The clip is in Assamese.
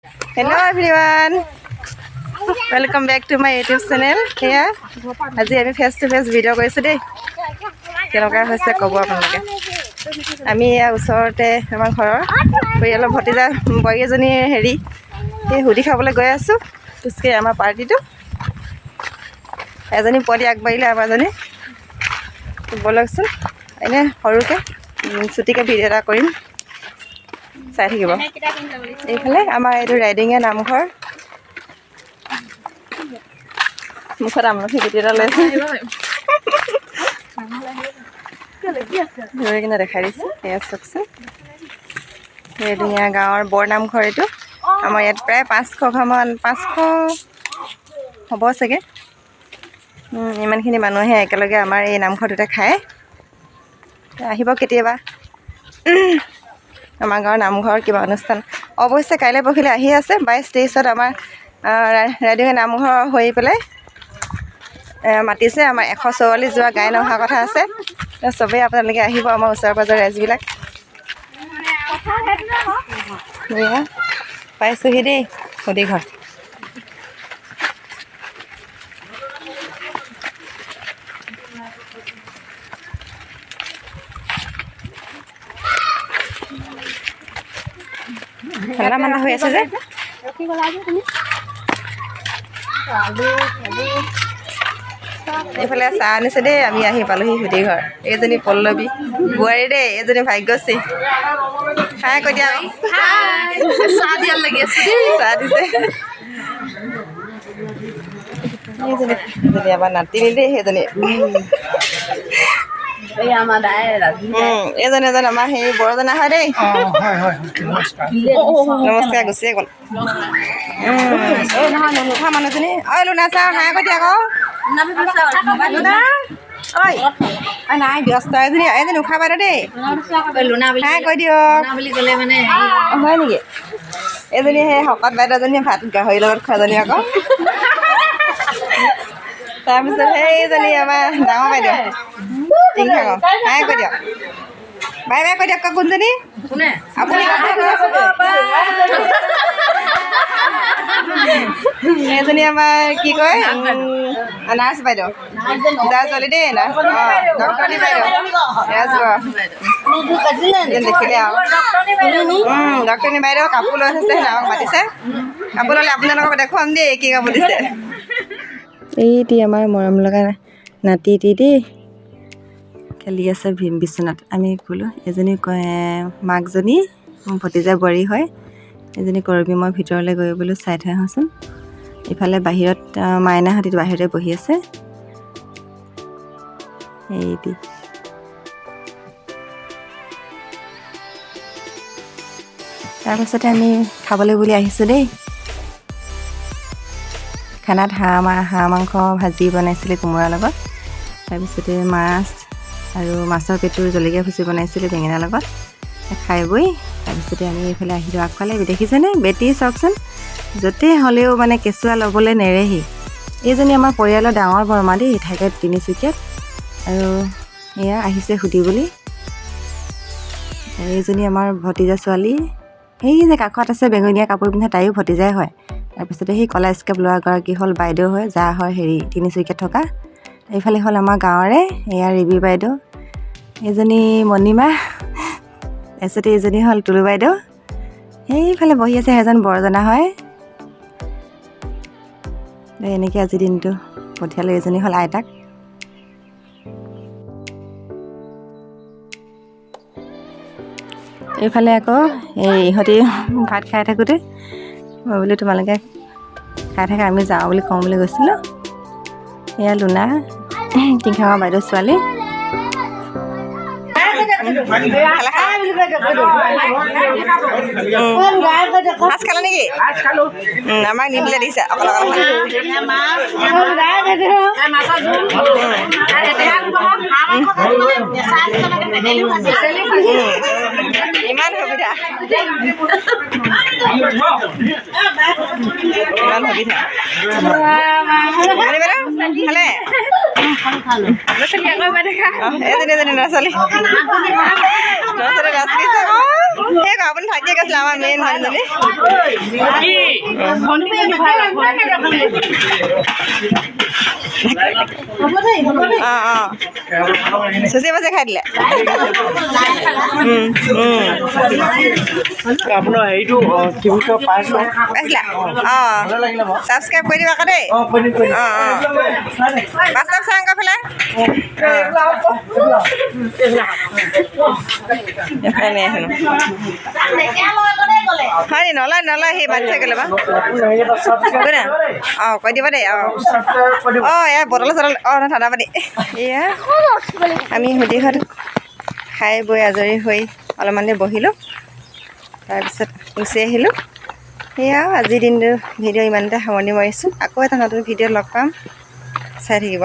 Hello everyone, welcome back to my YouTube channel. Here, আজি আমি ফেস টু ফেস ভিডিও কৰিছো দেই। কেনেকুৱা হৈছে ক'ব আপোনালোকে। আমি ওচৰতে আমাৰ ঘৰৰ পৰিয়ালৰ ভতিজা বোৱাৰী এজনী হেৰি এই হুদি খাবলৈ গৈ আছো। পিছকে আমাৰ পাৰ্টিটো এজনী পোৱালি আগবাঢ়িলে আমাৰজনী বলকচোন এনে সৰুকে ছুটিকে ভিডিও এটা কৰিম চাই থাকিব। এইফালে আমাৰ এইটো ৰাইডিঙীয়া নামঘৰ মুখত আমলখি গুটি এটা লৈছে ধৰি কিনে দেখাই দিছোঁ। এয়া চাওকচোন ৰাইডিঙীয়া গাঁৱৰ বৰ নামঘৰ এইটো। আমাৰ ইয়াত প্ৰায় 500 ঘৰমান 500 হ'ব চাগে। ইমানখিনি মানুহে একেলগে আমাৰ এই নামঘৰটোতে খায়। আহিব কেতিয়াবা আমাৰ গাঁৱৰ নামঘৰ কিবা অনুষ্ঠান। অৱশ্যে কাইলৈ পৰহিলৈ আহি আছে 22-23 আমাৰ ৰাইডিঙীয়া নামঘৰ হৈ পেলাই মাতিছে। আমাৰ 144 যোৱা গায়ন অহা কথা আছে। চবেই আপোনালোকে আহিব আমাৰ ওচৰ পাজৰ ৰাইজবিলাক। পাইছোঁহি দেই সুধি ঘৰ। ঠাণ্ডা মান্দা হৈ আছে যে এইফালে চাহ আনিছে দেই। আমি আহি পালোহি সুধি ঘৰ। এইজনী পল্লৱী বোৱাৰী দেই, এইজনী ভাগ্যশ্ৰী। খাই কৈ দিয়া চাহ দিয়াৰ লাগি আছে চাহ দিছে। এইজনী আমাৰ নাতিনী দেই। সেইজনী এজন আমাৰ সেই বৰজনা হয় দেই। নমস্কাৰ গুচিয়ে গ'ল। নুঠা মানুহজনী ঐ লুনা চাহ হাঁহ কৈ দিয়া আকৌ ঐ নাই ব্যস্ত এজনী উশাহ বাইদেউ দেই হাঁহ কৈ দিয়ক হয় নেকি। এজনী সেই শকত বাইদেউজনী ভাত গাহৰিৰ লগত খোৱাজনী আকৌ। তাৰপিছত সেইজনী আমাৰ ডাঙৰ বাইদেউ টিংখাঙৰ হাঁহ কৈ দিয়ক বাই বাই কৈ দিয়ক কোনজনী আপুনি এইজনী আমাৰ কি কয় নাৰ্ছ বাইদেউ যা জলি দেই নাৰ্ছ ডক্টৰী বাইদেউ দেখিলে আৰু ডক্টৰী বাইদেউ কাপোৰ লৈ থৈছে আমাক মাতিছে। কাপোৰ ল'লে আপোনালোকক দেখুৱাম দেই কি কাপোৰ দিছে। এইটি আমাৰ মৰম লগা নাতিটি দেই খেলি আছে বিচনাত। আমি ক'লোঁ এজনী মাকজনী ভতিজা বোৱাৰী হয়। এজনী কৰবী মই ভিতৰলৈ গৈ বোলো চাই থৈ আহোঁচোন। ইফালে বাহিৰত মাইনাহঁতিটো বাহিৰতে বহি আছে। এইটি তাৰপাছতে আমি খাবলৈ বুলি আহিছোঁ দেই। খানাত হাঁহ মাংস ভাজি বনাইছিলে কোমোৰাৰ লগত। তাৰপিছতে মাছ আৰু মাছৰ পেটুৰ জলকীয়া ভুচি বনাইছিলে বেঙেনাৰ লগত। খাই বৈ তাৰপিছতে আমি এইফালে আহিলোঁ আগফালে। দেখিছেনে বেটী চাওকচোন য'তে হ'লেও মানে কেঁচুৱা ল'বলৈ নেৰেহি। এইজনী আমাৰ পৰিয়ালৰ ডাঙৰ বৰমা দেই থাকে তিনিচুকীয়াত। আৰু এয়া আহিছে সুধি বুলি। এইজনী আমাৰ ভতিজা ছোৱালী। সেই যে কাষত আছে বেঙুনীয়া কাপোৰ পিন্ধা তাইও ভতিজাই হয়। তাৰপিছতে সেই কলা স্কাৰ্ফ লোৱাগৰাকী হ'ল বাইদেউ হয় যা হয় হেৰি তিনিচুকীয়াত থকা। এইফালে হ'ল আমাৰ গাঁৱৰে এয়া ৰিবি বাইদেউ, এইজনী মণিমা। তাৰপিছতে এইজনী হ'ল তুলু বাইদেউ। সেইফালে বহি আছে সেইজন বৰজনা হয়। এনেকৈ আজিৰ দিনটো পঠিয়ালোঁ। এইজনী হ'ল আইতাক। এইফালে আকৌ ইহঁতি ভাত খাই থাকোঁতে মই বোলো তোমালোকে খাই থাকা আমি যাওঁ বুলি কওঁ বুলি গৈছিলোঁ। এয়া লুনা টিংখাঙৰ বাইদেউ ছোৱালী। মাছ খালা নেকি? আমাক নিদিলে দিছে অকল ইমান সুবিধা খালে এজনী ল'ৰা-ছোৱালী আপুনি থাকিয়ে গৈছিলে আমাৰ মেইন মানুহজনী চুচি বাচি খাই দিলে আপোনাৰ হেৰিটো কি বুলি কয় পাইছোঁ পাইছিলা অঁ ছাবস্ক্ৰাইব কৰি দিবা আকৌ দেই অঁ বাস্তৱ চাং ফালে হয় নলয় নলয় সেই বাচ্চা গ'লে বা অঁ কৈ দিব দেই অঁ অঁ এয়া বটল চটল অঁ ঠাণ্ডা পানী এয়া আমি সুধিহঁত খাই বৈ আজৰি হৈ অলপমান দেৰি বহিলোঁ তাৰপিছত গুচি আহিলোঁ সেয়া আজিৰ দিনটো ভিডিঅ' ইমানতে সামৰণি মাৰিছোঁ আকৌ এটা নতুন ভিডিঅ' লগ পাম চাই থাকিব